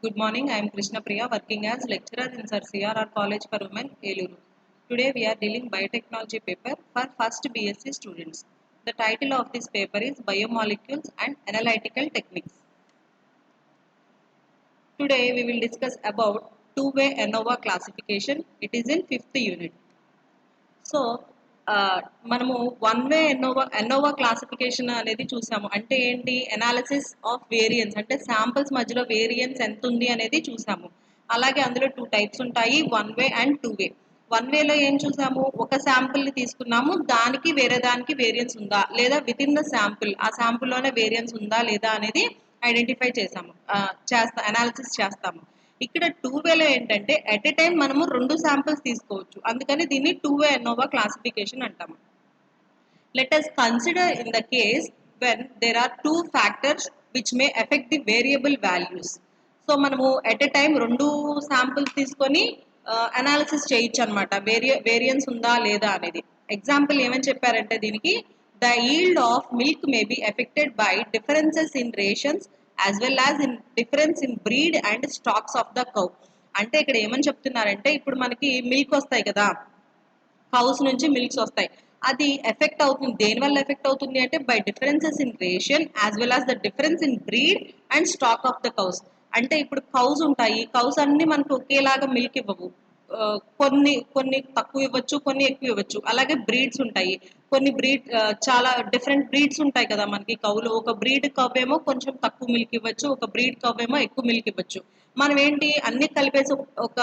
Good morning. I am Krishna Priya, working as lecturer in Sir CRR College for Women, Eluru. Today we are dealing biotechnology paper for first BSc students. The title of this paper is Biomolecules and Analytical Techniques. Today we will discuss about two-way ANOVA classification. It is in fifth unit. So మనము one way ఎన్నోవా classification అనేది చూసాము. అంటే ఏంటి, analysis of variance, అంటే samples మధ్యలో variance ఎంత ఉంది అనేది చూసాము. అలాగే అందులో టూ టైప్స్ ఉంటాయి, one way and two way. One వేలో ఏం చూసాము, ఒక శాంపిల్ని తీసుకున్నాము, దానికి వేరే దానికి వేరియన్స్ ఉందా లేదా, విత్ ఇన్ ద శాంపిల్ ఆ శాంపిల్లోనే వేరియన్స్ ఉందా లేదా అనేది ఐడెంటిఫై చేసాము, అనాలిసిస్ చేస్తాము. ఇక్కడ టూ వేలో ఏంటంటే ఎట్ ఎ టైం మనము రెండు శాంపిల్స్ తీసుకోవచ్చు, అందుకని దీన్ని టూ వే ఎన్నోవా క్లాసిఫికేషన్ అంటాము. Let us consider in the case when there are two factors which may affect the variable values. So మనము ఎట్ ఎ టైం రెండు శాంపిల్స్ తీసుకొని అనాలిసిస్ చేయొచ్చు అనమాట, వేరియన్స్ ఉందా లేదా అనేది. ఎగ్జాంపుల్ ఏమని చెప్పారంటే దీనికి, the yield of milk may be affected by differences in rations as well as in difference in breed and stocks of the cow. అంటే ఇక్కడ ఏమని చెప్తున్నారంటే, ఇప్పుడు మనకి మిల్క్ వస్తాయి కదా, కౌస్ నుంచి మిల్క్స్ వస్తాయి, అది ఎఫెక్ట్ అవుతుంది. దేని వల్ల ఎఫెక్ట్ అవుతుంది అంటే, by differences in ration as well as the difference in breed and stock of the cows. అంటే ఇప్పుడు కౌస్ ఉంటాయి, కౌస్ అన్ని మనకు ఒకేలాగా మిల్క్ ఇవ్వవు. కొన్ని కొన్ని తక్కువ ఇవ్వచ్చు, కొన్ని ఎక్కువ ఇవ్వచ్చు. అలాగే బ్రీడ్స్ ఉంటాయి, కొన్ని బ్రీడ్ చాలా డిఫరెంట్ బ్రీడ్స్ ఉంటాయి కదా మనకి కౌలు. ఒక బ్రీడ్ కవ్ ఏమో కొంచెం తక్కువ మిల్క్ ఇవ్వచ్చు, ఒక బ్రీడ్ కవ్ ఏమో ఎక్కువ మిల్క్ ఇవ్వచ్చు. మనం ఏంటి అన్ని కలిపేసి ఒక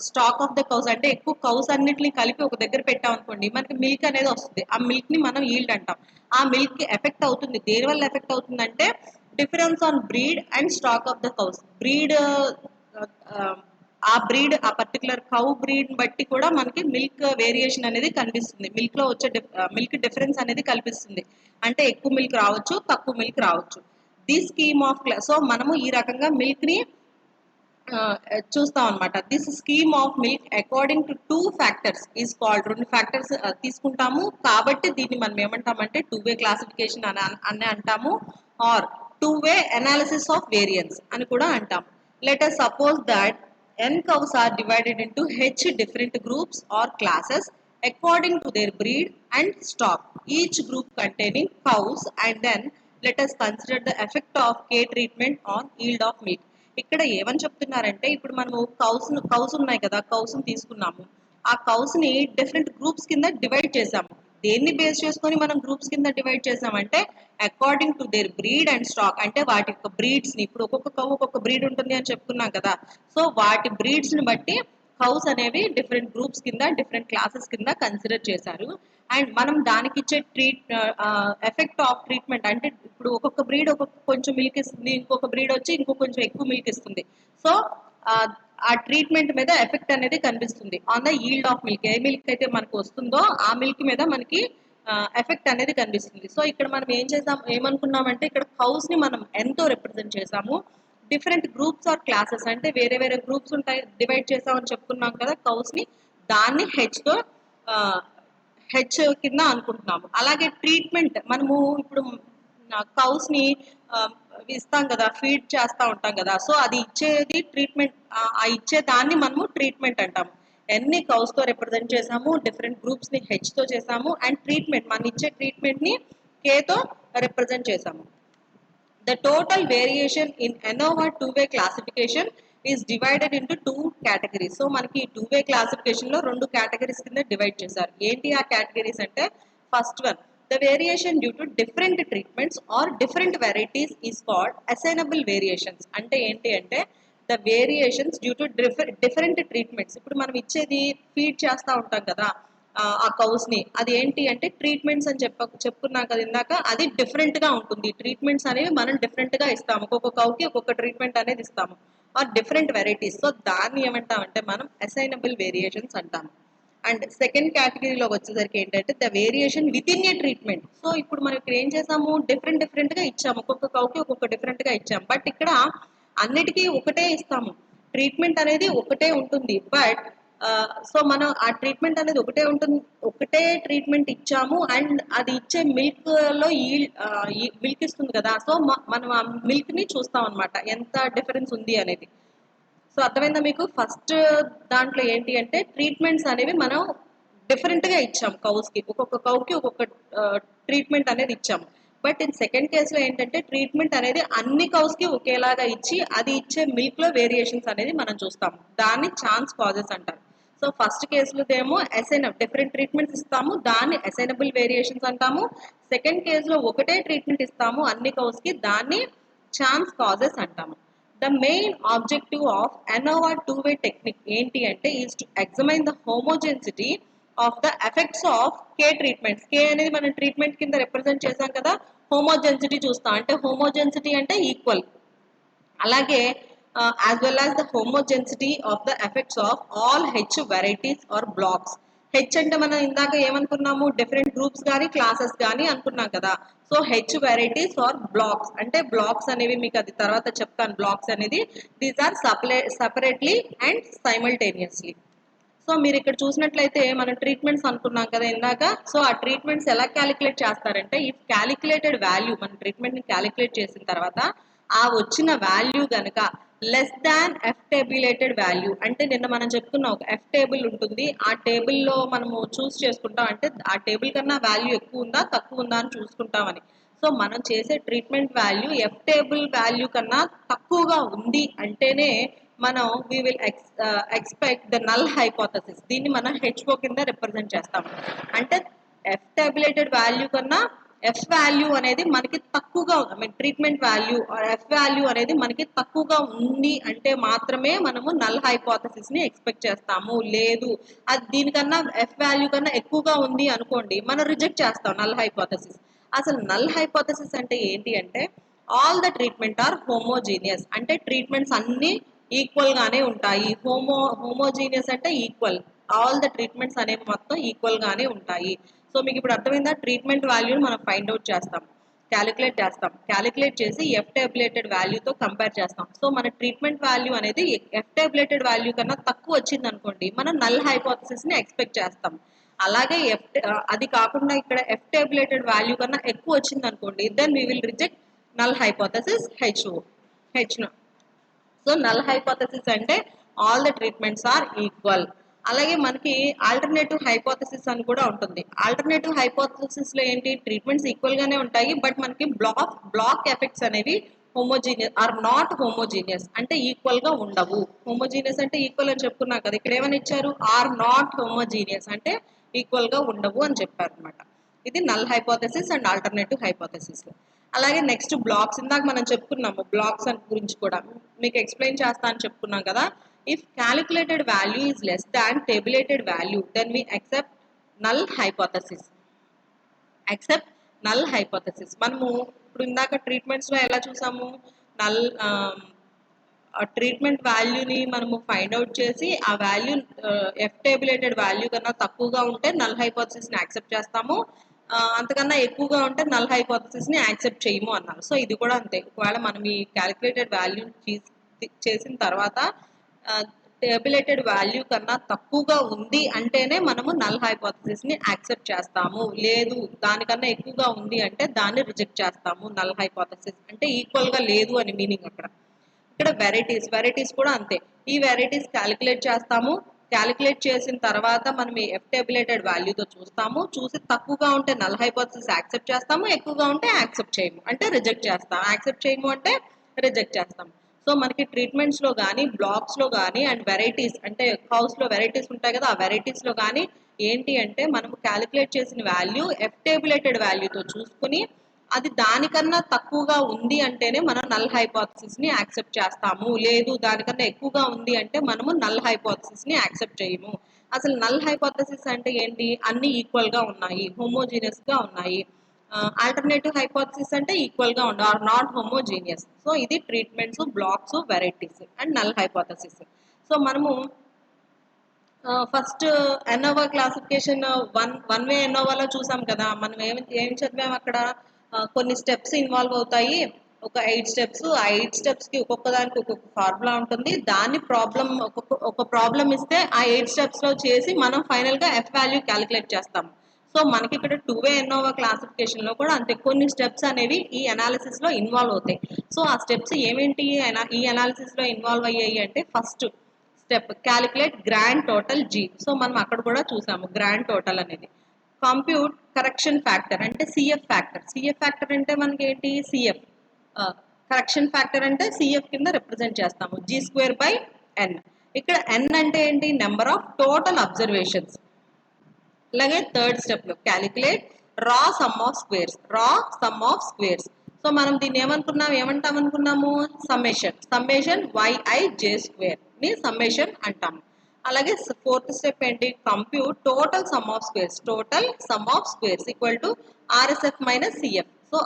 స్టాక్ ఆఫ్ ద కౌస్, అంటే ఎక్కువ కౌస్ అన్నిటిని కలిపి ఒక దగ్గర పెట్టాం అనుకోండి, మనకి మిల్క్ అనేది వస్తుంది. ఆ మిల్క్ ని మనం ఈల్డ్ అంటాం. ఆ మిల్క్ కి ఎఫెక్ట్ అవుతుంది. దేని వల్ల ఎఫెక్ట్ అవుతుంది అంటే, difference on breed and stock of the cows. Breed, ఆ బ్రీడ్, ఆ పర్టికులర్ కౌ బ్రీడ్ బట్టి కూడా మనకి మిల్క్ వేరియేషన్ అనేది కనిపిస్తుంది. మిల్క్ లో వచ్చే మిల్క్ డిఫరెన్స్ అనేది కల్పిస్తుంది. అంటే ఎక్కువ మిల్క్ రావచ్చు, తక్కువ మిల్క్ రావచ్చు. ది స్కీమ్ ఆఫ్ సో మనము ఈ రకంగా మిల్క్ ని చూస్తాం అనమాట. This scheme of milk according to two factors is called. రెండు ఫ్యాక్టర్స్ తీసుకుంటాము కాబట్టి దీన్ని మనం ఏమంటామంటే టూ వే క్లాసిఫికేషన్ అని అంటాము, or two way analysis of variance అని కూడా అంటాం. Let us suppose that n cows are divided into h different groups or classes according to their breed and stock, each group containing cows, and then let us consider the effect of k treatment on yield of milk. ఇక్కడ ఏమని చెప్తున్నారంటే, ఇప్పుడు మనము cows ఉన్నాయి కదా, cows తీసుకున్నాము, ఆ cows ని డిఫరెంట్ గ్రూప్స్ కింద డివైడ్ చేసాము. దేన్ని బేస్ చేసుకొని మనం గ్రూప్స్ కింద డివైడ్ చేసామంటే, according to their breed and stock. అంటే వాటి యొక్క బ్రీడ్స్ ని, ఇప్పుడు ఒక్కొక్క కౌ ఒక్కొక్క బ్రీడ్ ఉంటుంది అని చెప్పుకున్నాం కదా, సో వాటి బ్రీడ్స్ ని బట్టి కౌస్ అనేవి డిఫరెంట్ గ్రూప్స్ కింద, డిఫరెంట్ క్లాసెస్ కింద కన్సిడర్ చేశారు. అండ్ మనం దానికి ఇచ్చే ఎఫెక్ట్ ఆఫ్ ట్రీట్మెంట్, అంటే ఇప్పుడు ఒక్కొక్క బ్రీడ్ ఒక్కొక్క కొంచెం మిల్క్ ఇస్తుంది, ఇంకొక బ్రీడ్ వచ్చి ఇంకో కొంచెం ఎక్కువ మిల్క్ ఇస్తుంది. సో ఆ ట్రీట్మెంట్ మీద ఎఫెక్ట్ అనేది కనిపిస్తుంది on the yield of milk. A milk అయితే మనకు వస్తుందో ఆ మిల్క్ మీద మనకి ఎఫెక్ట్ అనేది కనిపిస్తుంది. సో ఇక్కడ మనం ఏమనుకున్నామంటే, ఇక్కడ కౌస్ ని మనం ఎంతో రిప్రజెంట్ చేసాము. డిఫరెంట్ గ్రూప్స్ ఆర్ క్లాసెస్, అంటే వేరే వేరే గ్రూప్స్ ఉంటాయి, డివైడ్ చేసామని చెప్పుకున్నాం కదా కౌస్ ని, దాన్ని హెచ్తో హెచ్ కింద అనుకుంటున్నాము. అలాగే ట్రీట్మెంట్, మనము ఇప్పుడు కౌస్ ని ఇస్తాం కదా, ఫీడ్ చేస్తా ఉంటాం కదా, సో అది ఇచ్చేది ట్రీట్మెంట్. ఆ ఇచ్చే దాన్ని మనము ట్రీట్మెంట్ అంటాము. ఎన్ని కౌస్ తో రిప్రజెంట్ చేసాము, డిఫరెంట్ గ్రూప్స్ ని హెచ్ తో చేసాము, అండ్ ట్రీట్మెంట్, మన ఇచ్చే ట్రీట్మెంట్ ని కే తో రిప్రజెంట్ చేసాము. The total variation in ANOVA two-way classification is divided into two categories. So మనకి టూ వే క్లాసిఫికేషన్ లో రెండు కేటగిరీస్ కింద డివైడ్ చేశారు. ఏంటి ఆ కేటగిరీస్ అంటే, first one, the variation due to different treatments or different varieties is called assignable variations. అంటే ఏంటి అంటే, the variations due to different treatments. ఇప్పుడు మనం ఇచ్చేది ఫీడ్ చేస్తూ ఉంటాం కదా ఆ కౌస్ ని, అది ఏంటి అంటే ట్రీట్మెంట్స్ అని చెప్పుకున్నాం కదా ఇందాక, అది డిఫరెంట్ గా ఉంటుంది. ట్రీట్మెంట్స్ అనేవి మనం డిఫరెంట్ గా ఇస్తాము, ఒక్కొక్క కౌకి ఒక్కొక్క ట్రీట్మెంట్ అనేది ఇస్తాము, ఆర్ డిఫరెంట్ వెరైటీస్. సో దాన్ని ఏమంటామంటే మనం అసైనబుల్ వేరియేషన్స్ అంటాము. అండ్ సెకండ్ కేటగిరీలో వచ్చేసరికి ఏంటంటే, the variation with in a treatment. So ఇప్పుడు మనం ఇక్కడ ఏం చేసాము, డిఫరెంట్ డిఫరెంట్ గా ఇచ్చాము, ఒక్కొక్క కౌకి ఒక్కొక్క డిఫరెంట్ గా ఇచ్చాము. బట్ ఇక్కడ అన్నిటికీ ఒకటే ఇస్తాము, ట్రీట్మెంట్ అనేది ఒకటే ఉంటుంది, బట్ సో మనం ఆ ట్రీట్మెంట్ అనేది ఒకటే ఉంటుంది, ఒకటే ట్రీట్మెంట్ ఇచ్చాము అండ్ అది ఇచ్చే మిల్క్లో మిల్క్ ఇస్తుంది కదా, సో మనం ఆ మిల్క్ని చూస్తాం అనమాట ఎంత డిఫరెన్స్ ఉంది అనేది. సో అర్థమైందా మీకు? ఫస్ట్ దాంట్లో ఏంటి అంటే ట్రీట్మెంట్స్ అనేవి మనం డిఫరెంట్గా ఇచ్చాం కౌస్కి, ఒక్కొక్క కౌకి ఒక్కొక్క ట్రీట్మెంట్ అనేది ఇచ్చాం. బట్ ఇన్ సెకండ్ కేసులో ఏంటంటే ట్రీట్మెంట్ అనేది అన్ని కౌస్కి ఒకేలాగా ఇచ్చి అది ఇచ్చే మిల్క్లో వేరియేషన్స్ అనేది మనం చూస్తాం. దాన్ని ఛాన్స్ కాజెస్ అంటారు. సో ఫస్ట్ కేసులో ఏమో అసైనబుల్ డిఫరెంట్ ట్రీట్మెంట్స్ ఇస్తాము, దాన్ని అసైనబుల్ వేరియేషన్స్ అంటాము. సెకండ్ కేసులో ఒకటే ట్రీట్మెంట్ ఇస్తాము అన్ని కౌస్కి, దాన్ని ఛాన్స్ కాజెస్ అంటాము. The main objective of ANOVA two-way technique ఏంటి అంటే is to examine the homogeneity of the effects of K treatments. K అనేది మనం ట్రీట్మెంట్ కింద రిప్రజెంట్ చేసాం కదా, హోమోజెన్సిటీ చూస్తాం, అంటే హోమోజెన్సిటీ అంటే ఈక్వల్. అలాగే as well as the homogeneity of the effects of all H varieties or blocks. H అంటే మనం ఇందాక ఏమనుకున్నాము, డిఫరెంట్ గ్రూప్స్ కానీ క్లాసెస్ కానీ అనుకున్నాం కదా. So H varieties or blocks అంటే బ్లాక్స్ అనేవి మీకు అది తర్వాత చెప్తాను. బ్లాక్స్ అనేది these are separately and simultaneously. So మీరు ఇక్కడ చూసినట్లయితే మనం ట్రీట్మెంట్స్ అనుకున్నాం కదా ఇందాక. సో ఆ ట్రీట్మెంట్స్ ఎలా క్యాలిక్యులేట్ చేస్తారంటే, ఇఫ్ క్యాలిక్యులేటెడ్ వాల్యూ మన ట్రీట్మెంట్ని క్యాలిక్యులేట్ చేసిన తర్వాత ఆ వచ్చిన వాల్యూ గనక less than F tabulated value, అంటే నిన్న మనం చెప్పుకున్నాం ఒక ఎఫ్ టేబుల్ ఉంటుంది, ఆ టేబుల్లో మనము చూస్ చేసుకుంటాం, అంటే ఆ టేబుల్ కన్నా వాల్యూ ఎక్కువ ఉందా తక్కువ ఉందా అని చూసుకుంటామని. సో మనం చేసే treatment value F table value కన్నా తక్కువగా ఉంది అంటేనే మనం we will expect the null hypothesis. దీన్ని మనం హెచ్ఓ కింద రిప్రజెంట్ చేస్తాం. అంటే ఎఫ్ టాబ్యులేటెడ్ వాల్యూ కన్నా ఎఫ్ వాల్యూ అనేది మనకి తక్కువగా ఉంది, I mean treatment value F value అనేది మనకి తక్కువగా ఉంది అంటే మాత్రమే మనము నల్ హైపోథసిస్ ని ఎక్స్పెక్ట్ చేస్తాము. లేదు అది దీనికన్నా ఎఫ్ వాల్యూ కన్నా ఎక్కువగా ఉంది అనుకోండి, మనం రిజెక్ట్ చేస్తాం నల్ హైపోథసిస్. అసలు నల్ హైపోథసిస్ అంటే ఏంటి అంటే all the treatment are homogeneous, అంటే ట్రీట్మెంట్స్ అన్ని ఈక్వల్ గానే ఉంటాయి. హోమోజీనియస్ అంటే ఈక్వల్, ఆల్ ద ట్రీట్మెంట్స్ అనేవి మొత్తం ఈక్వల్ గానే ఉంటాయి. సో మీకు ఇప్పుడు అర్థమైందా? ట్రీట్మెంట్ వాల్యూని మనం ఫైండ్ అవుట్ చేస్తాం, క్యాలిక్యులేట్ చేసి ఎఫ్ టేబులేటెడ్ వాల్యూతో కంపేర్ చేస్తాం. సో మన ట్రీట్మెంట్ వాల్యూ అనేది ఎఫ్ టేబులేటెడ్ వాల్యూ కన్నా తక్కువ వచ్చింది అనుకోండి, మనం నల్ హైపోథసిస్ ని ఎక్స్పెక్ట్ చేస్తాం. అలాగే అది కాకుండా ఇక్కడ ఎఫ్ టేబులేటెడ్ వాల్యూ కన్నా ఎక్కువ వచ్చింది అనుకోండి, then we will reject null hypothesis H. So null hypothesis అంటే all the treatments are equal. అలాగే మనకి ఆల్టర్నేటివ్ హైపోథసిస్ అని కూడా ఉంటుంది. ఆల్టర్నేటివ్ హైపోథసిస్ లో ఏంటి, ట్రీట్మెంట్స్ ఈక్వల్ గానే ఉంటాయి, బట్ మనకి బ్లాక్ ఎఫెక్ట్స్ అనేవి హోమోజీనియస్ ఆర్ నాట్ హోమోజీనియస్, అంటే ఈక్వల్ గా ఉండవు. హోమోజీనియస్ అంటే ఈక్వల్ అని చెప్పుకున్నాం కదా, ఇక్కడ ఏమని ఇచ్చారు, ఆర్ నాట్ హోమోజీనియస్ అంటే ఈక్వల్ గా ఉండవు అని చెప్పారు అనమాట. ఇది null hypothesis and alternative hypothesis. అలాగే నెక్స్ట్ బ్లాక్స్, ఇందాక మనం చెప్పుకున్నాము బ్లాక్స్ గురించి కూడా మీకు ఎక్స్ప్లెయిన్ చేస్తా అని చెప్పుకున్నాం కదా. If calculated value is less than tabulated value then we null hypothesis accept null hypothesis. మనము ఇప్పుడు ఇందాక ట్రీట్మెంట్స్ లో ఎలా చూసాము, నల్ ట్రీట్మెంట్ వాల్యూని మనము ఫైండ్ అవుట్ చేసి ఆ వాల్యూ ఎఫ్ టేబులేటెడ్ వాల్యూ కన్నా తక్కువగా ఉంటే నల్ హైపోథసిస్ ని యాక్సెప్ట్ చేస్తాము, అంతకన్నా ఎక్కువగా ఉంటే నల్ హైపోథసిస్ ని యాక్సెప్ట్ చేయము అన్నారు. సో ఇది కూడా అంతే, ఒకవేళ మనం ఈ క్యాలిక్యులేటెడ్ వాల్యూ చేసిన తర్వాత టేబులేటెడ్ వాల్యూ కన్నా తక్కువగా ఉంది అంటేనే మనము నల్ హైపోథసిస్ ని యాక్సెప్ట్ చేస్తాము. లేదు దానికన్నా ఎక్కువగా ఉంది అంటే దాన్ని రిజెక్ట్ చేస్తాము. నల్ హైపోథసిస్ అంటే ఈక్వల్ గా లేదు అని మీనింగ్ అక్కడ. ఇక్కడ వెరైటీస్ కూడా అంతే. ఈ వెరైటీస్ క్యాలిక్యులేట్ చేస్తాము, క్యాలిక్యులేట్ చేసిన తర్వాత మనం ఈ ఎఫ్ టేబులేటెడ్ వాల్యూతో చూసి తక్కువగా ఉంటే నల్ హైపోథసిస్ యాక్సెప్ట్ చేస్తాము, ఎక్కువగా ఉంటే యాక్సెప్ట్ చేయము అంటే రిజెక్ట్ చేస్తాం. యాక్సెప్ట్ చేయము అంటే రిజెక్ట్ చేస్తాం. సో మనకి ట్రీట్మెంట్స్ లో కానీ బ్లాక్స్ లో కానీ అండ్ వెరైటీస్ అంటే హౌస్ లో వెరైటీస్ ఉంటాయి కదా, ఆ వెరైటీస్ లో కానీ ఏంటి అంటే మనం క్యాలిక్యులేట్ చేసిన వాల్యూ ఎఫ్ టేబులేటెడ్ వాల్యూతో చూసుకుని అది దానికన్నా తక్కువగా ఉంది అంటేనే మనం నల్ హైపోథసిస్ ని యాక్సెప్ట్ చేస్తాము. లేదు దానికన్నా ఎక్కువగా ఉంది అంటే మనము నల్ హైపోథసిస్ ని యాక్సెప్ట్ చేయము. అసలు నల్ హైపోథసిస్ అంటే ఏంటి, అన్ని ఈక్వల్ గా ఉన్నాయి, హోమోజీనియస్ గా ఉన్నాయి. ఆల్టర్నేటివ్ హైపోథసిస్ అంటే ఈక్వల్ గా ఉండ ఆర్ నాట్ హోమోజీనియస్. సో ఇది treatments, blocks, varieties and null hypothesis. So మనము ఫస్ట్ ఎన్నోవా క్లాసిఫికేషన్ వన్ వే ఎన్నోవాలో చూసాం కదా, మనం ఏం చదివాం అక్కడ, కొన్ని స్టెప్స్ ఇన్వాల్వ్ అవుతాయి. ఒక 8 స్టెప్స్. ఆ 8 స్టెప్స్‌కి ఒక్కొక్క దానికి ఒక్కొక్క ఫార్ములా ఉంటుంది. దాన్ని ఒక ప్రాబ్లమ్ ఇస్తే ఆ 8 స్టెప్స్‌లో చేసి మనం ఫైనల్‌గా ఎఫ్ వాల్యూ క్యాలిక్యులేట్ చేస్తాము. సో మనకి ఇక్కడ టూ వే ఎన్నోవా క్లాసిఫికేషన్‌లో కూడా అంతే, కొన్ని స్టెప్స్ అనేవి ఈ అనాలిసిస్‌లో ఇన్వాల్వ్ అవుతాయి. సో ఆ స్టెప్స్ ఏమేంటి ఈ అనాలిసిస్‌లో ఇన్వాల్వ్ అయ్యాయి అంటే, first step calculate grand total G. So మనం అక్కడ కూడా చూసాము గ్రాండ్ టోటల్ అనేది. కంప్యూట్ కరెక్షన్ ఫ్యాక్టర్ అంటే సిఎఫ్ ఫ్యాక్టర్. సిఎఫ్ ఫ్యాక్టర్ అంటే మనకి ఏంటి, సిఎఫ్ కరెక్షన్ ఫ్యాక్టర్ అంటే సిఎఫ్ కింద రిప్రజెంట్ చేస్తాము, జీ స్క్వేర్ బై ఎన్. ఇక్కడ ఎన్ అంటే ఏంటి, నెంబర్ ఆఫ్ టోటల్ అబ్జర్వేషన్స్. అలాగే థర్డ్ స్టెప్ లో calculate raw sum of squares. So మనం దీన్ని ఏమంటాం అనుకున్నాము, సమ్మేషన్ వైఐ జే స్క్వేర్ ని సమ్మేషన్ అంటాము. అలాగే ఫోర్త్ స్టెప్ ఏంటి, compute total sum of squares equal to RSF minus CF. So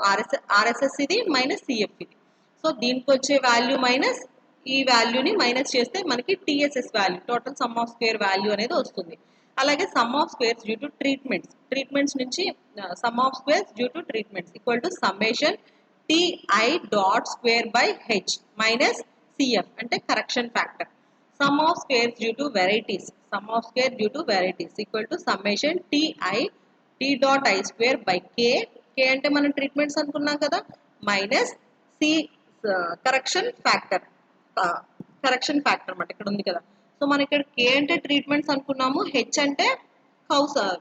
RSS ఇది మైనస్ సిఎఫ్ ఇది. సో దీనికి వచ్చే వాల్యూ మైనస్ ఈ వాల్యూని మైనస్ చేస్తే మనకి TSS value, total sum of square value అనేది వస్తుంది. అలాగే sum of squares due to treatments నుంచి sum of squares due to treatments equal to summation TI dot square by H minus CF అంటే correction factor. Sum of squares due to varieties equal to summation T dot I square by K అంటే మనం treatments అనుకున్నాం కదా, minus C correction factor. అన్నమాట ఇక్కడ ఉంది కదా. So మనం ఇక్కడ కే అంటే ట్రీట్మెంట్స్ అనుకున్నాము, హెచ్ అంటే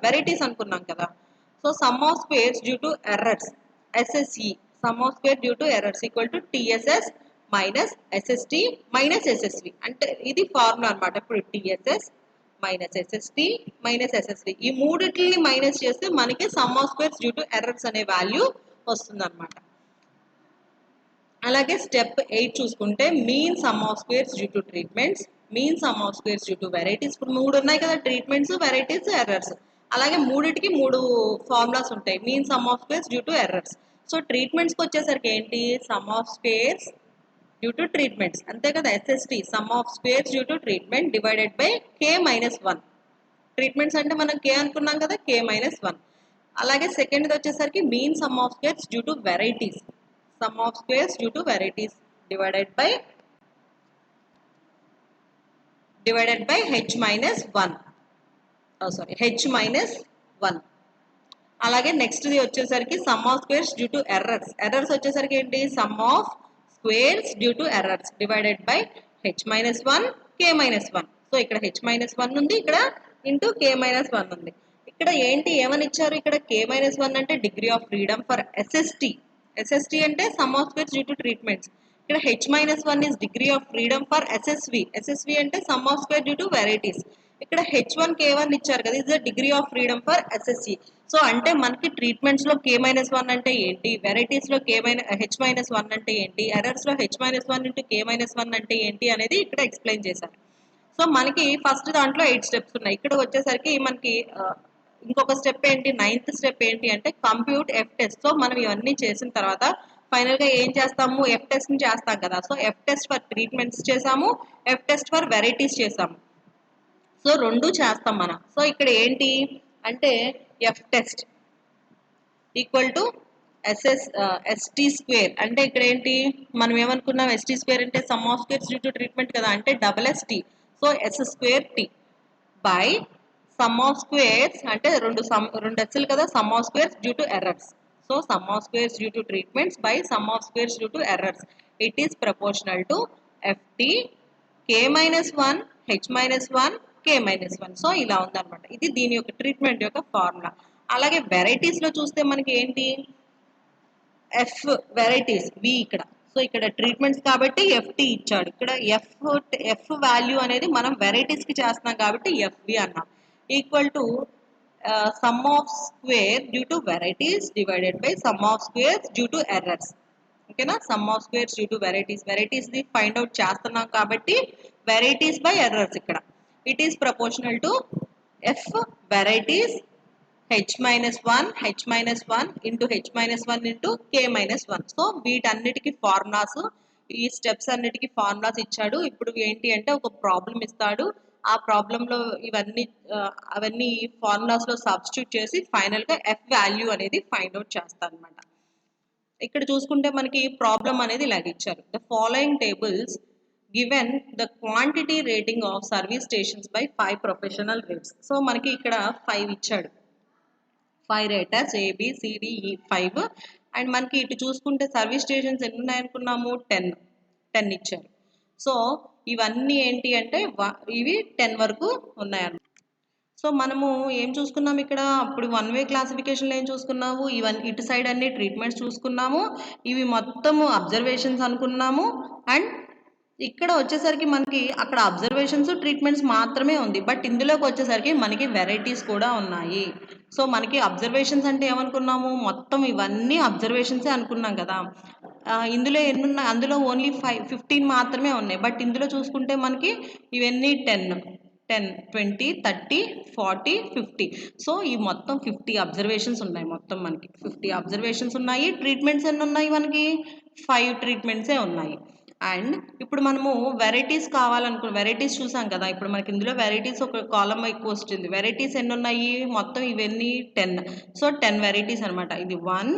వెరైటీస్ అనుకున్నాం కదా. So sum of squares due to errors, SSE, some of square due to errors equal to TSS minus SST minus SSV. అంటే ఇది ఫార్ములా అనమాట. ఇప్పుడు TSS minus SST minus SSV, ఈ మూడిటిని మైనస్ చేస్తే మనకి sum of squares due to errors అనే value వస్తుంది అనమాట. అలాగే స్టెప్ 8 చూసుకుంటే mean sum of squares due to treatments, mean sum of squares due to varieties. ఇప్పుడు మూడు ఉన్నాయి కదా, ట్రీట్మెంట్స్, వెరైటీస్, ఎర్రర్స్. అలాగే మూడిటికి మూడు ఫార్ములాస్ ఉంటాయి, mean sum of squares due to errors. So ట్రీట్మెంట్స్కి వచ్చేసరికి ఏంటి, sum of squares due to treatments అంతే కదా, SST sum of squares due to treatment divided by K minus 1. Treatments అంటే మనం కే అనుకున్నాం కదా, కే మైనస్ 1. అలాగే సెకండ్ది వచ్చేసరికి mean sum of squares due to varieties, some of squares due to varieties divided by H minus 1. H minus 1. అలాగే నెక్స్ట్ది వచ్చేసరికి sum of squares due to errors వచ్చేసరికి ఏంటి, sum of squares due to errors divided by H minus 1 K minus 1. So ఇక్కడ H minus 1 ఉంది, ఇక్కడ into K minus 1 ఉంది. ఇక్కడ ఏంటి ఏమని ఇచ్చారు, ఇక్కడ కే మైనస్ 1 అంటే degree of freedom for SST అంటే sum of squares due to treatments. ఇక్కడ H minus 1 is degree of freedom for SSV అంటే sum of square due to varieties. ఇక్కడ H1K1 ఇచ్చారు కదా, is the degree of freedom for SSC. So అంటే మనకి treatments లో కే minus 1 అంటే ఏంటి, వెరైటీస్ లో హెచ్ మైనస్ 1 అంటే ఏంటి, ఎర్రర్స్ లో H minus 1 into K minus 1 అంటే ఏంటి అనేది ఇక్కడ ఎక్స్ప్లెయిన్ చేశారు. సో మనకి ఫస్ట్ దాంట్లో 8 స్టెప్స్ ఉన్నాయి. ఇక్కడ వచ్చేసరికి మనకి ఇంకొక స్టెప్ ఏంటి, నైన్త్ స్టెప్ ఏంటి అంటే కంప్యూట్ ఎఫ్ టెస్ట్. సో మనం ఇవన్నీ చేసిన తర్వాత ఫైనల్ గా ఏం చేస్తాము, ఎఫ్ టెస్ట్ ని చేస్తాం కదా. So F test for treatments చేసాము, ఎఫ్ టెస్ట్ ఫర్ వెరైటీస్ చేసాము. సో రెండు చేస్తాం మనం. సో ఇక్కడ ఏంటి అంటే F test equal to ST square. అంటే ఇక్కడ ఏంటి మనం ఏమనుకున్నాం, ఎస్టీ స్క్వేర్ అంటే sum of squares due to treatment కదా, అంటే double ST. So S square T by sum of squares అంటే రెండు ఎస్లు కదా, sum of squares due to errors. So sum of squares due to treatments by sum of squares due to errors. It is proportional to FT K minus 1 H minus 1 K minus 1. So ఇలా ఉందన్నమాట. ఇది దీని యొక్క treatment యొక్క formula. అలాగే varieties లో చూస్తే మనకి ఏంటి, ఎఫ్ వెరైటీస్ వి ఇక్కడ. సో ఇక్కడ ట్రీట్మెంట్స్ కాబట్టి ఎఫ్టీ ఇచ్చాడు. ఇక్కడ ఎఫ్ వాల్యూ అనేది మనం వెరైటీస్ కి చేస్తున్నాం కాబట్టి ఎఫ్వి అన్నాం. Equal to sum of square due to varieties divided by sum of squares due to errors. ఓకేనా, sum of squares due to varieties the find out చేస్తున్నాం కాబట్టి వెరైటీస్ బై ఎర్రర్స్. ఇక్కడ it is proportional to F varieties H minus 1 into H minus 1 into K minus 1. So వీటన్నిటికీ formulas, ఈ steps అన్నిటికీ ఫార్ములాస్ ఇచ్చాడు. ఇప్పుడు ఏంటి అంటే ఒక ప్రాబ్లం ఇస్తాడు, ఆ ప్రాబ్లంలో ఇవన్నీ అవన్నీ ఫార్ములాస్ లో సబ్స్టిట్యూట్ చేసి ఫైనల్ గా ఎఫ్ వాల్యూ అనేది ఫైండ్ అవుట్ చేస్తాను అనమాట. ఇక్కడ చూసుకుంటే మనకి ప్రాబ్లం అనేది ఇలాగ ఇచ్చారు. The following tables given the quantity rating of service stations by 5 professional rates. So మనకి ఇక్కడ 5 ఇచ్చాడు. 5 రేటర్స్ ABCDE 5 అండ్ మనకి ఇటు చూసుకుంటే సర్వీస్ స్టేషన్స్ ఎన్ని ఉన్నాయనుకున్నాము 10 ఇచ్చారు. సో ఇవన్నీ ఏంటి అంటే ఇవి 10 వరకు ఉన్నాయన్నమాట. సో మనము ఏం చూసుకున్నాము ఇక్కడ అప్పుడు వన్ వే క్లాసిఫికేషన్లో ఏం చూసుకున్నాము ఇవన్నీ ఇటు సైడ్ అన్ని ట్రీట్మెంట్స్ చూసుకున్నాము, ఇవి మొత్తము అబ్జర్వేషన్స్ అనుకున్నాము. అండ్ ఇక్కడ వచ్చేసరికి మనకి అక్కడ అబ్జర్వేషన్స్ ట్రీట్మెంట్స్ మాత్రమే ఉంది, బట్ ఇందులోకి వచ్చేసరికి మనకి వెరైటీస్ కూడా ఉన్నాయి. సో మనకి అబ్జర్వేషన్స్ అంటే ఏమనుకున్నాము మొత్తం ఇవన్నీ అబ్జర్వేషన్సే అనుకున్నాం కదా. ఇందులో ఎన్ని ఉన్నాయి, అందులో ఓన్లీ 15 మాత్రమే ఉన్నాయి, బట్ ఇందులో చూసుకుంటే మనకి ఇవన్నీ 10 20 30 40 50. సో ఈ మొత్తం 50 అబ్జర్వేషన్స్ ఉన్నాయి. మొత్తం మనకి 50 అబ్జర్వేషన్స్ ఉన్నాయి. ట్రీట్మెంట్స్ ఎన్ని ఉన్నాయి మనకి 5 ట్రీట్మెంట్సే ఉన్నాయి. అండ్ ఇప్పుడు మనము వెరైటీస్ వెరైటీస్ చూసాం కదా. ఇప్పుడు మనకి ఇందులో వెరైటీస్ ఒక కాలమ్ ఎక్కువ వస్తుంది. వెరైటీస్ ఎన్ని ఉన్నాయి మొత్తం ఇవన్నీ 10. సో 10 వెరైటీస్ అనమాట. ఇది 1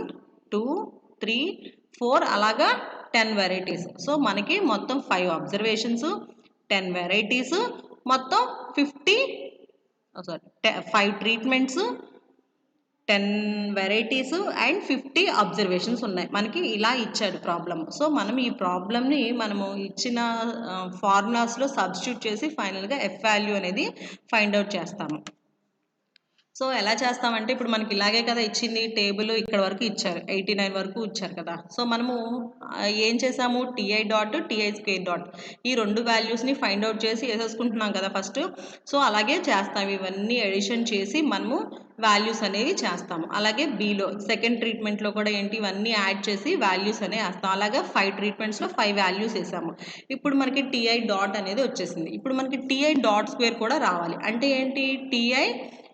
2 3 4 అలాగా 10 వెరైటీస్. సో మనకి మొత్తం 5 అబ్జర్వేషన్స్ 10 వెరైటీస్ మొత్తం 5 ట్రీట్మెంట్స్ 10 వెరైటీస్ అండ్ 50 అబ్జర్వేషన్స్ ఉన్నాయి. మనకి ఇలా ఇచ్చాడు ప్రాబ్లమ్. సో మనం ఈ ప్రాబ్లమ్ని మనము ఇచ్చిన ఫార్ములాస్లో సబ్స్టిట్యూట్ చేసి ఫైనల్గా ఎఫ్ వాల్యూ అనేది ఫైండ్ అవుట్ చేస్తాము. సో ఎలా చేస్తామంటే ఇప్పుడు మనకి ఇలాగే కదా ఇచ్చింది టేబుల్, ఇక్కడ వరకు ఇచ్చారు 89 వరకు ఇచ్చారు కదా. సో మనము ఏం చేసాము TI dot TI square dot ఈ రెండు వాల్యూస్ని ఫైండ్ అవుట్ చేసి వేసేసుకుంటున్నాం కదా ఫస్ట్. సో అలాగే చేస్తాము, ఇవన్నీ ఎడిషన్ చేసి మనము వాల్యూస్ అనేవి చేస్తాము. అలాగే బీలో సెకండ్ ట్రీట్మెంట్లో కూడా ఏంటి ఇవన్నీ యాడ్ చేసి వాల్యూస్ అనేవి వేస్తాం. అలాగే 5 ట్రీట్మెంట్స్లో 5 వాల్యూస్ వేసాము. ఇప్పుడు మనకి టీఐ డాట్ అనేది వచ్చేసింది. ఇప్పుడు మనకి టీఐ డాట్ స్క్వేర్ కూడా రావాలి. అంటే ఏంటి టీఐ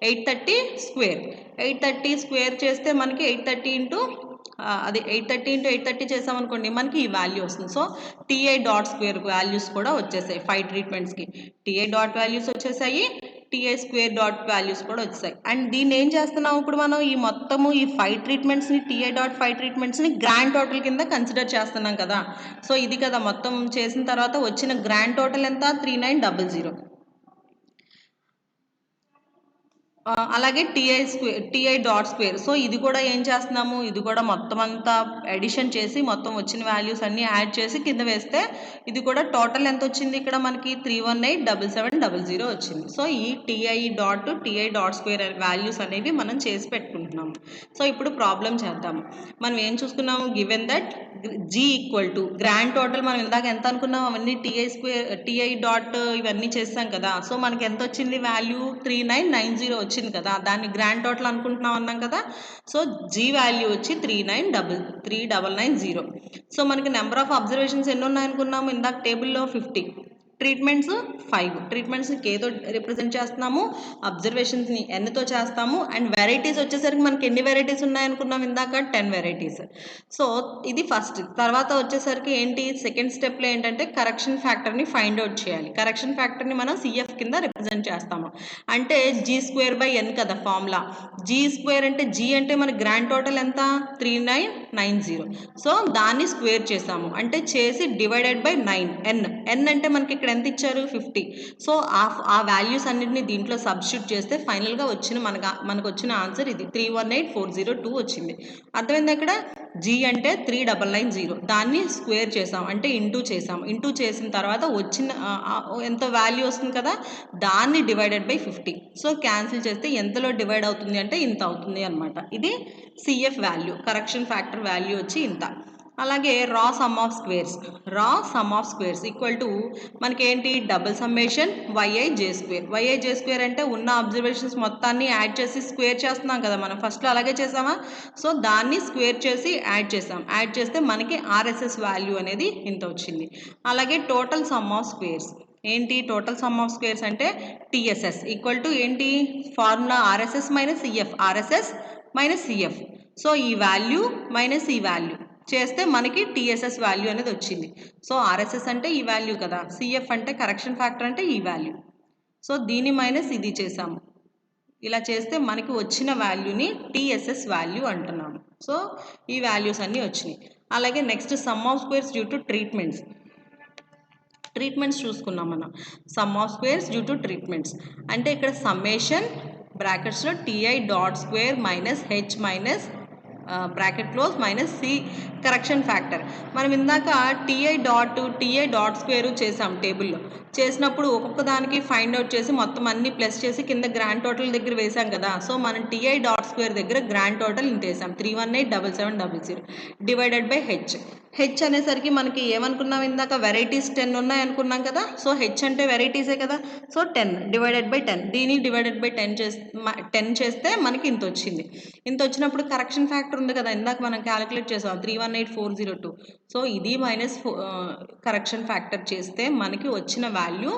830 స్క్వేర్ 830 స్క్వేర్ చేస్తే మనకి 830 ఇంటూ అది 830 ఇంటూ 830 చేసామనుకోండి మనకి ఈ వాల్యూ వస్తుంది. So TI dot square values కూడా వచ్చేసాయి 5 ట్రీట్మెంట్స్కి. టీఐ డాట్ వాల్యూస్ వచ్చేసాయి, టీఐ స్క్వేర్ డాట్ వాల్యూస్ కూడా వచ్చాయి. అండ్ దీన్ని ఏం చేస్తున్నాం ఇప్పుడు మనం ఈ మొత్తము ఈ 5 ట్రీట్మెంట్స్ని టీఐ డాట్ 5 ట్రీట్మెంట్స్ని గ్రాండ్ టోటల్ కింద కన్సిడర్ చేస్తున్నాం కదా. సో ఇది కదా మొత్తం చేసిన తర్వాత వచ్చిన గ్రాండ్ టోటల్ ఎంత 3900. అలాగే టీఐ డాట్ స్క్వేర్. సో ఇది కూడా ఏం చేస్తున్నాము, ఇది కూడా మొత్తం అంతా ఎడిషన్ చేసి మొత్తం వచ్చిన వాల్యూస్ అన్నీ యాడ్ చేసి కింద వేస్తే ఇది కూడా టోటల్ ఎంత వచ్చింది ఇక్కడ మనకి 318,7700 వచ్చింది. సో ఈ టీఐ డాట్ స్క్వేర్ వాల్యూస్ అనేవి మనం చేసి పెట్టుకుంటున్నాము. సో ఇప్పుడు ప్రాబ్లం చేద్దాము. మనం ఏం చూసుకున్నాము given that G equal to grand total మనం ఇందాక ఎంత అనుకున్నాం అవన్నీ టీఐ డాట్ ఇవన్నీ చేస్తాం కదా. సో మనకి ఎంత వచ్చింది వాల్యూ 3990 వచ్చింది కదా, దాన్ని గ్రాండ్ టోటల్ అనుకుంటున్నాం అన్నాం కదా. సో జీ వాల్యూ వచ్చి 3990. సో మనకి నెంబర్ ఆఫ్ అబ్జర్వేషన్స్ ఎన్ని ఉన్నాయనుకున్నాము ఇందాక టేబుల్లో 50, ట్రీట్మెంట్స్ 5. ట్రీట్మెంట్స్ని కేతో రిప్రజెంట్ చేస్తున్నాము, అబ్జర్వేషన్స్ని ఎన్తో చేస్తాము. అండ్ వెరైటీస్ వచ్చేసరికి మనకి ఎన్ని వెరైటీస్ ఉన్నాయనుకున్నాం ఇందాక 10 వెరైటీస్. సో ఇది ఫస్ట్. తర్వాత వచ్చేసరికి ఏంటి సెకండ్ స్టెప్లో ఏంటంటే కరెక్షన్ ఫ్యాక్టర్ని ఫైండ్ అవుట్ చేయాలి. కరెక్షన్ ఫ్యాక్టర్ని మనం సిఎఫ్ కింద రిప్రజెంట్ చేస్తాము. అంటే జీ స్క్వేర్ బై ఎన్ కదా ఫార్ములా. జీ స్క్వేర్ అంటే జీ అంటే మన గ్రాండ్ టోటల్ ఎంత 3990. సో దాన్ని స్క్వేర్ చేసాము అంటే చేసి డివైడెడ్ బై 9 ఎన్ అంటే మనకి ఇక్కడ ఎంత ఇచ్చారు 50. సో ఆ వాల్యూస్ అన్నిటిని దీంట్లో సబ్స్టిట్యూట్ చేస్తే ఫైనల్గా మనకు వచ్చిన ఆన్సర్ ఇది 318402 వచ్చింది. అర్థమైంది. ఇక్కడ జీ అంటే 3990, దాన్ని స్క్వేర్ చేసాం అంటే ఇంటూ చేసిన తర్వాత వచ్చిన ఎంత వాల్యూ వస్తుంది కదా దాన్ని డివైడెడ్ బై 50. సో క్యాన్సిల్ చేస్తే ఎంతలో డివైడ్ అవుతుంది అంటే ఇంత అవుతుంది అనమాట. ఇది CF value, correction factor value వచ్చి ఇంత. అలాగే raw sum of squares equal to మనకి ఏంటి double summation Y I J square అంటే ఉన్న అబ్జర్వేషన్స్ మొత్తాన్ని యాడ్ చేసి స్క్వేర్ చేస్తున్నాం కదా మనం ఫస్ట్లో అలాగే చేసామా. సో దాన్ని స్క్వేర్ చేసి యాడ్ చేస్తే మనకి ఆర్ఎస్ఎస్ వాల్యూ అనేది ఇంత వచ్చింది. అలాగే టోటల్ సమ్ ఆఫ్ స్క్వేర్స్ ఏంటి టోటల్ సమ్ ఆఫ్ స్క్వేర్స్ అంటే టీఎస్ఎస్ ఈక్వల్ టు ఏంటి formula RSS minus CF. So ఈ వాల్యూ మైనస్ ఈ వాల్యూ చేస్తే మనకి టీఎస్ఎస్ వాల్యూ అనేది వచ్చింది. సో ఆర్ఎస్ఎస్ అంటే ఈ వాల్యూ కదా, సిఎఫ్ అంటే కరెక్షన్ ఫ్యాక్టర్ అంటే ఈ వాల్యూ. సో దీని మైనస్ ఇది చేసాము. ఇలా చేస్తే మనకి వచ్చిన వాల్యూని టీఎస్ఎస్ వాల్యూ అంటున్నాము. సో ఈ వాల్యూస్ అన్నీ వచ్చినాయి. అలాగే next sum of squares due to treatments చూసుకున్నాం మనం. Sum of squares due to treatments అంటే ఇక్కడ సమ్మేషన్ బ్రాకెట్స్లో TI dot square minus H minus bracket close minus C correction factor. మనం ఇందాక టీఐ డాట్ స్క్వేర్ చేసాం టేబుల్లో. చేసినప్పుడు ఒక్కొక్క దానికి ఫైండ్ అవుట్ చేసి మొత్తం అన్ని ప్లస్ చేసి కింద గ్రాండ్ టోటల్ దగ్గర వేసాం కదా. సో మనం టీఐ డాట్ స్క్వేర్ దగ్గర గ్రాండ్ టోటల్ ఇంత వేసాం 318,7700 డివైడెడ్ బై హెచ్ అనేసరికి మనకి ఏమనుకున్నాం ఇందాక వెరైటీస్ 10 ఉన్నాయి అనుకున్నాం కదా. సో హెచ్ అంటే వెరైటీసే కదా. సో 10 డివైడెడ్ బై 10 దీన్ని డివైడెడ్ బై 10 చేస్తే మనకి ఇంత వచ్చింది. ఇంత వచ్చినప్పుడు కరెక్షన్ ఫ్యాక్టర్ ఉంది కదా, ఇందాక మనం క్యాలిక్యులేట్ చేసాం 318402. సో ఇది మైనస్ కరెక్షన్ ఫ్యాక్టర్ చేస్తే మనకి వచ్చిన వాల్యూ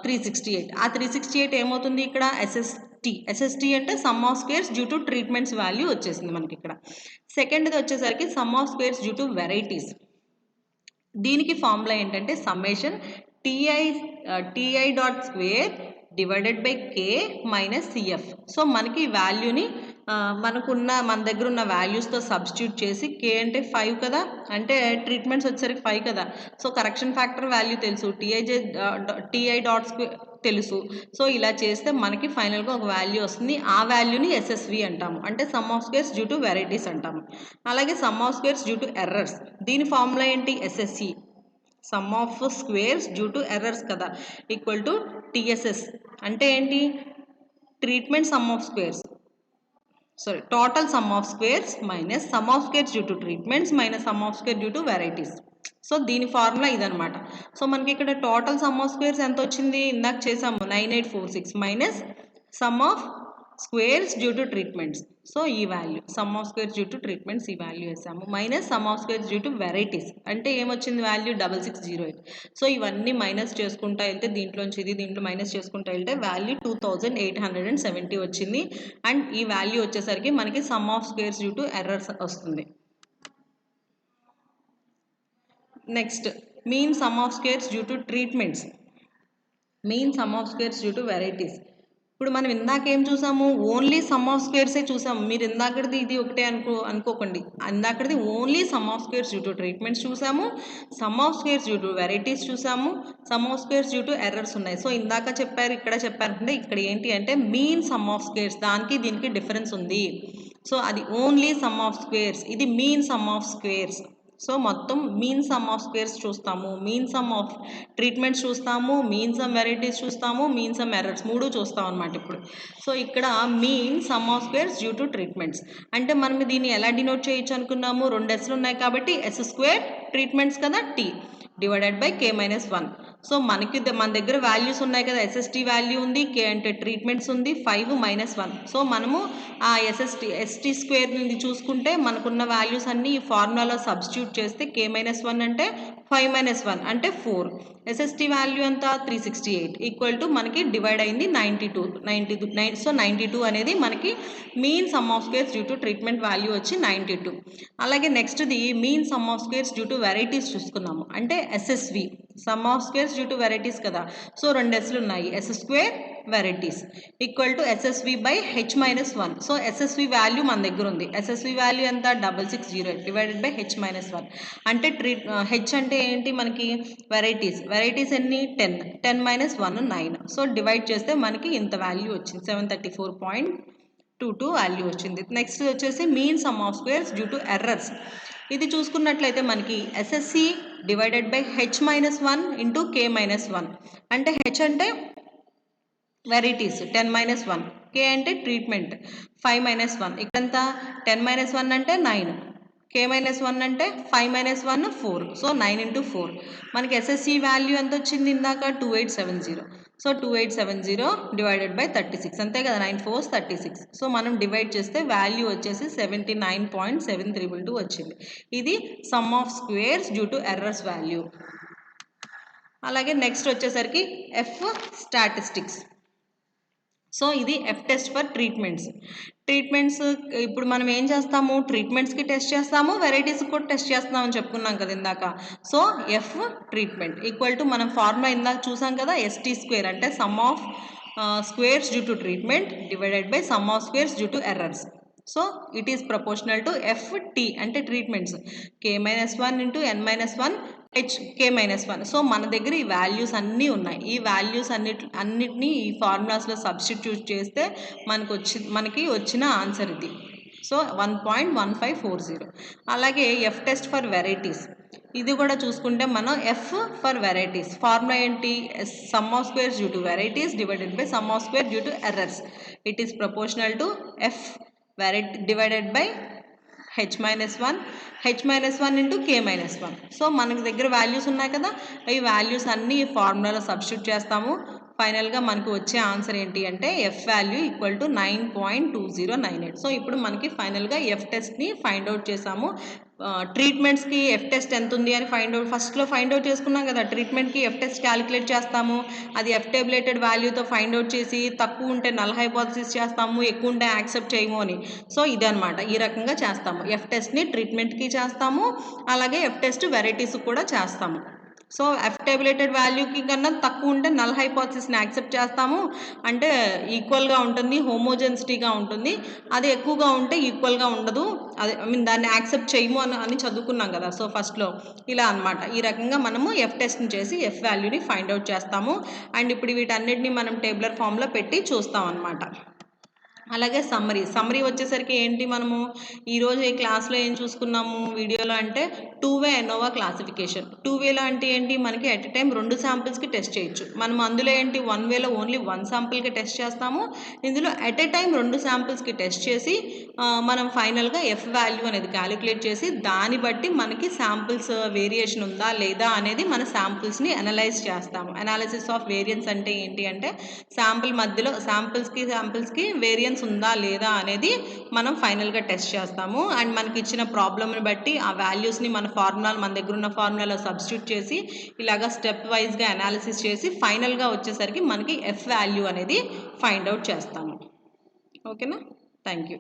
368. ఆ 368 ఏమవుతుంది ఇక్కడ ఎస్ఎస్టీ అంటే sum of squares due to treatments value వచ్చేసింది మనకి ఇక్కడ. సెకండ్ది వచ్చేసరికి sum of squares due to varieties. దీనికి ఫార్ములా ఏంటంటే summation TI dot square divided by K minus CF. So మనకి ఈ వాల్యూని మన దగ్గర ఉన్న వాల్యూస్తో సబ్స్టిట్యూట్ చేసి కే అంటే 5 కదా, అంటే ట్రీట్మెంట్స్ వచ్చేసరికి 5 కదా. సో కరెక్షన్ ఫ్యాక్టర్ వాల్యూ తెలుసు, టీఐ డాట్ స్క్వేర్ తెలుసు. సో ఇలా చేస్తే మనకి ఫైనల్గా ఒక వాల్యూ వస్తుంది. ఆ వాల్యూని ఎస్ఎస్వి అంటాము, అంటే sum of squares due to varieties అంటాము. అలాగే sum of squares due to errors. దీని ఫార్ములా ఏంటి? SSC some of squares due to errors కదా, ఈక్వల్ టు టీఎస్ఎస్. అంటే ఏంటి? Treatment some of squares, total sum of squares minus sum of squares due to treatments minus sum of squares due to varieties. So దీని formula ఇదనమాట. So మనకి ఇక్కడ total sum of squares ఎంత వచ్చింది? ఇందాక చేసాము 9846 minus sum of squares due to treatments. So ఈ value sum of squares due to treatments ఈ వాల్యూ వేసాము minus sum of squares due to varieties అంటే ఏమొచ్చింది వాల్యూ 6608. సో ఇవన్నీ మైనస్ చేసుకుంటా వెళ్తే దీంట్లోంచి దీంట్లో మైనస్ చేసుకుంటా వెళ్తే వాల్యూ 2870 వచ్చింది. అండ్ ఈ వాల్యూ వచ్చేసరికి మనకి sum of squares due to errors వస్తుంది. Next mean sum of squares due to treatments, mean sum of squares due to varieties. ఇప్పుడు మనం ఇందాక ఏం చూసాము? ఓన్లీ సమ్ ఆఫ్ స్క్వేర్సే చూసాము. మీరు ఇందాకది ఇది ఒకటే అనుకోకండి. ఇందాకది only sum of squares due to treatments చూసాము, sum of squares due to varieties చూసాము, sum of squares due to errors ఉన్నాయి. సో ఇందాక చెప్పారు, ఇక్కడ చెప్పారంటే ఇక్కడ ఏంటి అంటే మీన్ సమ్ ఆఫ్ స్క్వేర్స్, దానికి దీనికి డిఫరెన్స్ ఉంది. సో అది ఓన్లీ సమ్ ఆఫ్ స్క్వేర్స్, ఇది mean sum of squares. So మొత్తం మీన్ సమ్ ఆఫ్ స్క్వేర్స్ చూస్తాము, మీన్ సమ్ ఆఫ్ ట్రీట్మెంట్స్ చూస్తాము, మీన్ సమ్ వెరైటీస్ చూస్తాము, మీన్ సమ్ ఎర్రర్స్ మూడు చూస్తాం అనమాట ఇప్పుడు. సో ఇక్కడ mean sum of squares due to treatments అంటే మనం దీన్ని ఎలా డినోట్ చేయొచ్చు అనుకున్నాము? 2 Sలు ఉన్నాయి కాబట్టి ఎస్ స్క్వేర్ ట్రీట్మెంట్స్ కదా T divided by K minus 1. So మన దగ్గర వాల్యూస్ ఉన్నాయి కదా, ఎస్ఎస్టీ వాల్యూ ఉంది, కే అంటే ట్రీట్మెంట్స్ ఉంది, 5 మైనస్ 1. సో మనము ఆ ఎస్టీ స్క్వేర్ నుండి చూసుకుంటే మనకున్న వాల్యూస్ అన్నీ ఈ ఫార్ములాలో సబ్స్టిట్యూట్ చేస్తే కే మైనస్ 1 అంటే 5 మైనస్ 1 అంటే 4. ఎస్ఎస్టీ వాల్యూ ఎంత? 368 ఈక్వల్ టు మనకి డివైడ్ అయింది 92. సో 92 అనేది మనకి mean sum of squares due to treatment value వచ్చి 92. అలాగే నెక్స్ట్ది mean sum of squares due to varieties చూసుకున్నాము, అంటే SSV sum of squares due to varieties కదా. సో 2 Sలు ఉన్నాయి, S square varieties equal to SSV by H minus 1. So SSV value మన దగ్గర ఉంది, ఎస్ఎస్వి వాల్యూ ఎంత? 6608 డివైడెడ్ బై హెచ్ మైనస్ 1 అంటే హెచ్ అంటే ఏంటి మనకి? వెరైటీస్ ఎన్ని? 10 మైనస్ 1 9. సో డివైడ్ చేస్తే మనకి ఇంత వాల్యూ వచ్చింది, 734.22 వాల్యూ వచ్చింది. నెక్స్ట్ వచ్చేసి mean sum of squares due to errors. ఇది చూసుకున్నట్లయితే మనకి SSC divided by H minus 1 into K minus 1 అంటే హెచ్ అంటే వెరైటీస్ 10 మైనస్ 1, కే అంటే ట్రీట్మెంట్ 5 మైనస్ 1. ఇక్కడంతా 10 మైనస్ 1 అంటే 9, కే మైనస్ 1 అంటే 5 మైనస్ 1 4. సో 9 ఇంటూ 4 మనకి ఎస్ఎస్సి వాల్యూ ఎంత వచ్చింది ఇందాక? 2870. సో 2870 డివైడెడ్ బై 36 అంతే కదా, 9 4 36. సో మనం డివైడ్ చేస్తే వాల్యూ వచ్చేసి 79.7322 వచ్చింది. ఇది some of squares due to errors value. అలాగే నెక్స్ట్ వచ్చేసరికి ఎఫ్ స్టాటిస్టిక్స్. సో ఇది ఎఫ్ టెస్ట్ ఫర్ ట్రీట్మెంట్స్. ఇప్పుడు మనం ఏం చేస్తాము? ట్రీట్మెంట్స్కి టెస్ట్ చేస్తాము, వెరైటీస్కి కూడా టెస్ట్ చేస్తామని చెప్పుకున్నాం కదా ఇందాక. So F treatment equal to మనం ఫార్ములా ఇందాక చూసాం కదా, ఎస్టీ స్క్వేర్ అంటే sum of squares due to treatment divided by sum of squares due to errors. So it is proportional to ft అంటే treatments k minus 1 into n minus 1 h k minus 1. So మన దగ్గర ఈ values అన్నీ ఉన్నాయి. ఈ values అన్నిటినీ ఈ ఫార్ములాస్లో substitute చేస్తే మనకి వచ్చిన ఆన్సర్ ఇది. సో 1.1540. అలాగే ఎఫ్ టెస్ట్ ఫర్ వెరైటీస్ ఇది కూడా చూసుకుంటే మనం ఎఫ్ ఫర్ వెరైటీస్ ఫార్ములా ఏంటి, sum of squares due to varieties divided by sum of square due to errors. It is proportional to F variety divided by h minus 1 into k minus 1. So మనకి దగ్గర values ఉన్నాయి కదా, ఈ values అన్నీ ఈ ఫార్ములాలో substitute చేస్తాము. ఫైనల్గా మనకు వచ్చే ఆన్సర్ ఏంటి అంటే F value equal to 9.2098. So ఇప్పుడు మనకి ఫైనల్గా ఎఫ్ టెస్ట్ని ఫైండ్ అవుట్ చేసాము. ట్రీట్మెంట్స్కి ఎఫ్ టెస్ట్ ఎంత ఉంది అని ఫస్ట్లో ఫైండ్ అవుట్ చేసుకున్నాం కదా. ట్రీట్మెంట్కి ఎఫ్ టెస్ట్ క్యాలిక్యులేట్ చేస్తాము, అది ఎఫ్ టేబులేటెడ్ వాల్యూతో ఫైండ్ అవుట్ చేసి తక్కువ ఉంటే నల్ హైపోథసిస్ చేస్తాము, ఎక్కువ ఉంటే యాక్సెప్ట్ చేయము అని. సో ఇదనమాట, ఈ రకంగా చేస్తాము. ఎఫ్ టెస్ట్ని ట్రీట్మెంట్కి చేస్తాము, అలాగే ఎఫ్ టెస్ట్ వెరైటీస్ కూడా చేస్తాము. సో ఎఫ్ టేబులేటెడ్ వాల్యూకి కన్నా తక్కువ ఉంటే నల్ హైపోథసిస్ని యాక్సెప్ట్ చేస్తాము, అంటే ఈక్వల్గా ఉంటుంది, హోమోజెన్సిటీగా ఉంటుంది. అది ఎక్కువగా ఉంటే ఈక్వల్గా ఉండదు, అదే దాన్ని యాక్సెప్ట్ చేయము అని చదువుకున్నాం కదా. సో ఫస్ట్లో ఇలా అనమాట. ఈ రకంగా మనము ఎఫ్ టెస్ట్ని చేసి ఎఫ్ వాల్యూని ఫైండ్ అవుట్ చేస్తాము. అండ్ ఇప్పుడు వీటన్నిటిని మనం టేబులర్ ఫామ్లో పెట్టి చూస్తాం అనమాట. అలాగే సమ్మరీ వచ్చేసరికి ఏంటి, మనము ఈరోజు ఈ క్లాస్లో ఏం చూసుకున్నాము వీడియోలో అంటే two way Innova classification. Two వేలో అంటే ఏంటి, మనకి ఎట్ ఎ టైం 2 శాంపిల్స్కి టెస్ట్ చేయొచ్చు. మనం అందులో ఏంటి, 1 వేలో ఓన్లీ 1 శాంపిల్కి టెస్ట్ చేస్తాము. ఇందులో ఎట్ ఎ టైం 2 శాంపిల్స్కి టెస్ట్ చేసి మనం ఫైనల్గా ఎఫ్ వాల్యూ అనేది క్యాలిక్యులేట్ చేసి దాన్ని బట్టి మనకి శాంపిల్స్ వేరియేషన్ ఉందా లేదా అనేది మన శాంపిల్స్ని అనలైజ్ చేస్తాము. అనాలిసిస్ ఆఫ్ వేరియన్స్ అంటే ఏంటి అంటే శాంపిల్ మధ్యలో శాంపిల్స్కి వేరియన్స్ ఉందా లేదా అనేది మనం ఫైనల్గా టెస్ట్ చేస్తాము. అండ్ మనకి ఇచ్చిన ప్రాబ్లమ్ని బట్టి ఆ వాల్యూస్ని మన దగ్గర ఉన్న ఫార్ములాలో సబ్స్టిట్యూట్ చేసి ఇలాగా స్టెప్ వైజ్గా అనాలిసిస్ చేసి ఫైనల్గా వచ్చేసరికి మనకి ఎఫ్ వాల్యూ అనేది ఫైండ్ అవుట్ చేస్తాము. ఓకేనా, థ్యాంక్ యూ.